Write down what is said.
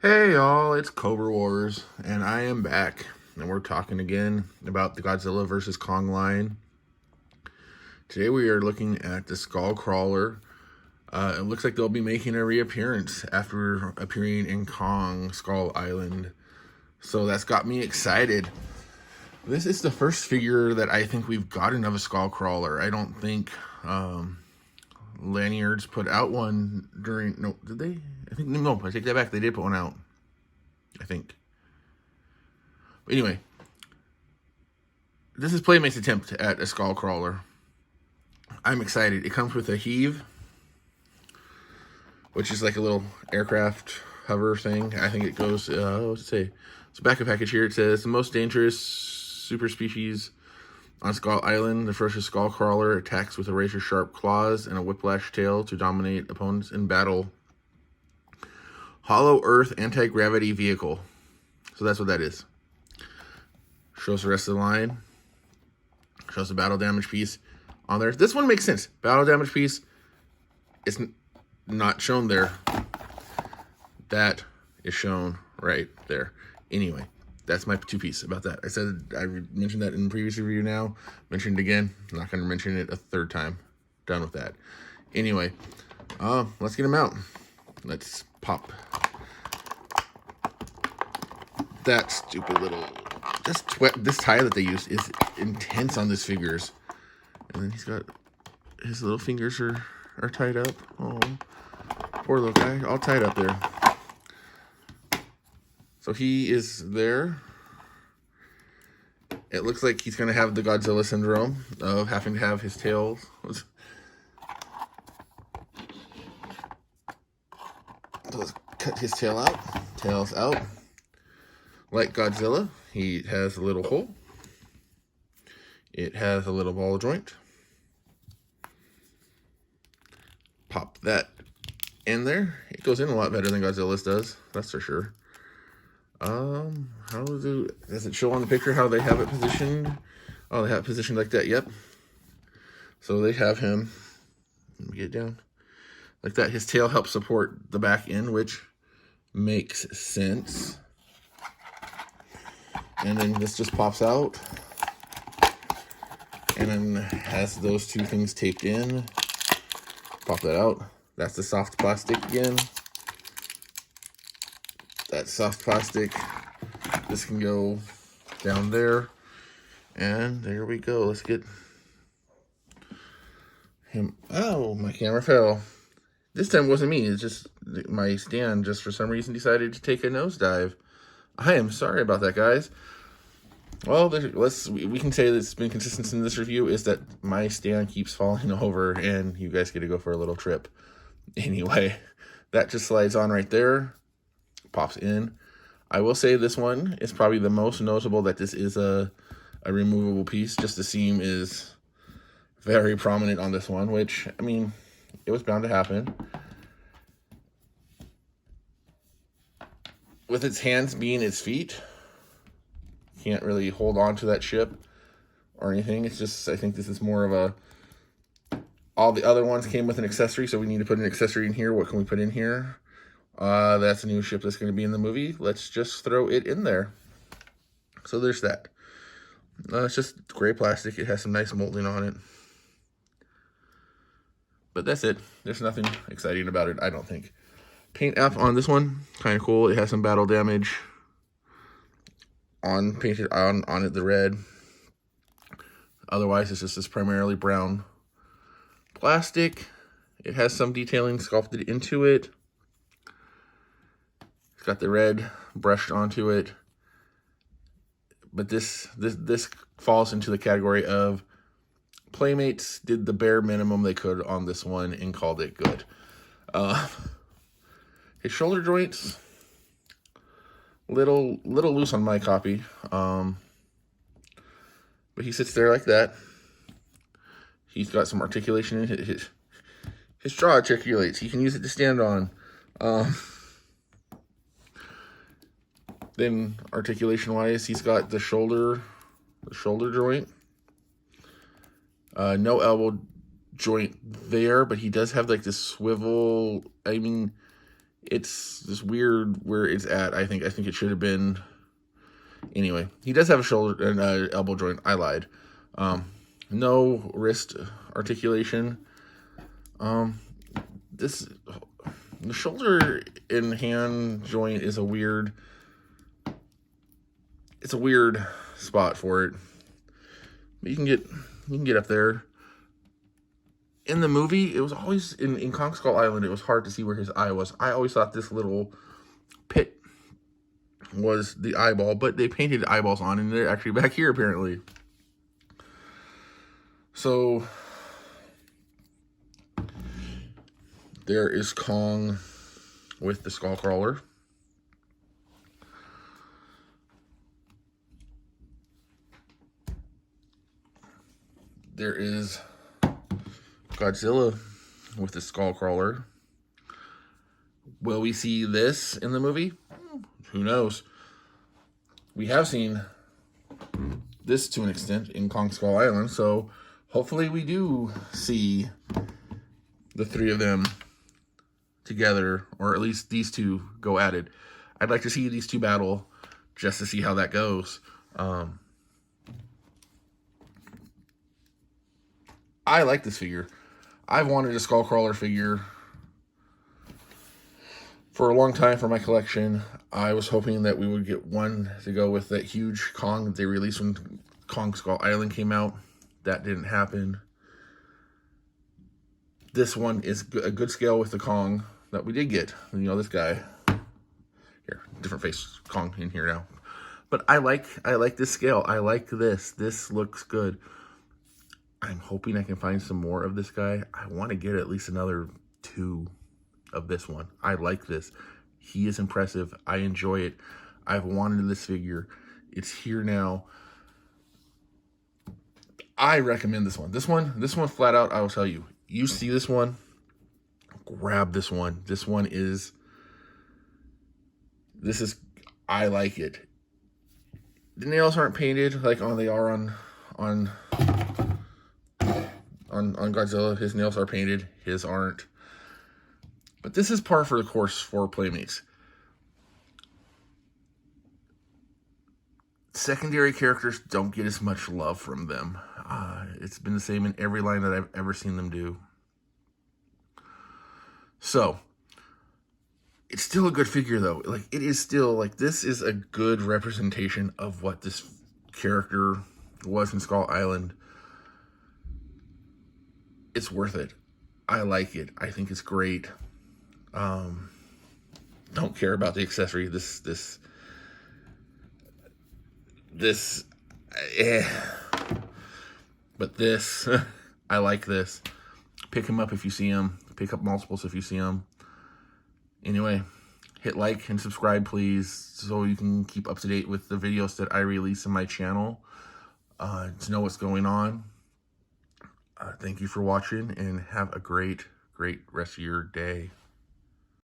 Hey y'all, it's Cobra Wars, and I am back, and we're talking again about the Godzilla vs. Kong line. Today we are looking at the Skullcrawler. It looks like they'll be making a reappearance after appearing in Kong Skull Island, so that's got me excited. This is the first figure that I think we've gotten of a Skullcrawler. I don't think Lanyards put out one during... No, did they? No, I take that back. They did put one out, I think. But anyway, this is Playmate's attempt at a Skullcrawler. I'm excited. It comes with a Heav, which is like a little aircraft hover thing. I think it goes, what's it say? It's a backup package here. It says, the most dangerous super species on Skull Island, the ferocious Skullcrawler attacks with a razor-sharp claws and a whiplash tail to dominate opponents in battle. Hollow Earth anti-gravity vehicle. So that's what that is. Shows the rest of the line. Shows the battle damage piece on there. This one makes sense. Battle damage piece is not shown there. That is shown right there. Anyway, that's my two piece about that. I mentioned that in the previous review now. Mentioned it again. I'm not going to mention it a third time. Done with that. Anyway, let's get them out. Let's pop that stupid little... This tie that they use is intense on these figures. And then he's got... His little fingers are tied up. Oh, poor little guy. All tied up there. So he is there. It looks like he's going to have the Godzilla syndrome of having to have his tail... Let's cut his tail out. Tail's out. Like Godzilla, he has a little hole. It has a little ball joint. Pop that in there. It goes in a lot better than Godzilla's does. That's for sure. Does it show on the picture how they have it positioned? Oh, they have it positioned like that. Yep. So they have him. Let me get down. Like that. His tail helps support the back end, which makes sense. And then this just pops out. And then has those two things taped in. Pop that out. That's the soft plastic again. That's soft plastic. This can go down there. And there we go. Let's get him. Oh, my camera fell. This time wasn't me. It's just my stand just for some reason decided to take a nosedive. I am sorry about that, guys. Well, we can say that's been consistent in this review is that my stand keeps falling over and you guys get to go for a little trip. Anyway, that just slides on right there. Pops in. I will say this one is probably the most notable that this is a removable piece. Just the seam is very prominent on this one, which, I mean, it was bound to happen. With its hands being its feet, can't really hold on to that ship or anything. It's just, I think this is more of a, all the other ones came with an accessory, so we need to put an accessory in here. What can we put in here? That's a new ship that's going to be in the movie. Let's just throw it in there. So there's that. It's just gray plastic. It has some nice molding on it. But that's it. There's nothing exciting about it, I don't think. Paint app on this one, kind of cool. It has some battle damage painted on it, the red. Otherwise, it's just this primarily brown plastic. It has some detailing sculpted into it. It's got the red brushed onto it. But this falls into the category of Playmates did the bare minimum they could on this one and called it good. His shoulder joints, little loose on my copy, but he sits there like that. He's got some articulation in his jaw articulates. He can use it to stand on. Then articulation wise, he's got the shoulder joint. No elbow joint there, but he does have like this swivel. I mean, it's just weird where it's at. I think it should have been. Anyway, he does have a shoulder and elbow joint. I lied. No wrist articulation. The shoulder and hand joint is a weird. It's a weird spot for it. But you can get up there. In the movie, it was always in Kong Skull Island. It was hard to see where his eye was. I always thought this little pit was the eyeball, but they painted eyeballs on, and they're actually back here apparently. So there is Kong with the Skullcrawler. There is Godzilla with the Skullcrawler. Will we see this in the movie? Who knows? We have seen this to an extent in Kong Skull Island, so hopefully we do see the three of them together, or at least these two go at it. I'd like to see these two battle just to see how that goes. I like this figure. I've wanted a Skullcrawler figure for a long time for my collection. I was hoping that we would get one to go with that huge Kong that they released when Kong Skull Island came out. That didn't happen. This one is a good scale with the Kong that we did get. You know, this guy. Here, different face Kong in here now. But I like this scale. I like this. This looks good. I'm hoping I can find some more of this guy. I want to get at least another 2 of this one. I like this. He is impressive. I enjoy it. I've wanted this figure. It's here now. I recommend this one. This one flat out, I will tell you. You see this one, grab this one. This is, I like it. The nails aren't painted like they are on Godzilla. His nails are painted, his aren't. But this is par for the course for Playmates. Secondary characters don't get as much love from them. It's been the same in every line that I've ever seen them do. So, it's still a good figure though. Like, it is still, like, this is a good representation of what this character was in Skull Island. It's worth it. I like it. I think it's great. Don't care about the accessory. But this, I like this. Pick him up if you see him. Pick up multiples if you see him. Anyway, hit like and subscribe, please, so you can keep up to date with the videos that I release on my channel, to know what's going on. Thank you for watching, and have a great rest of your day.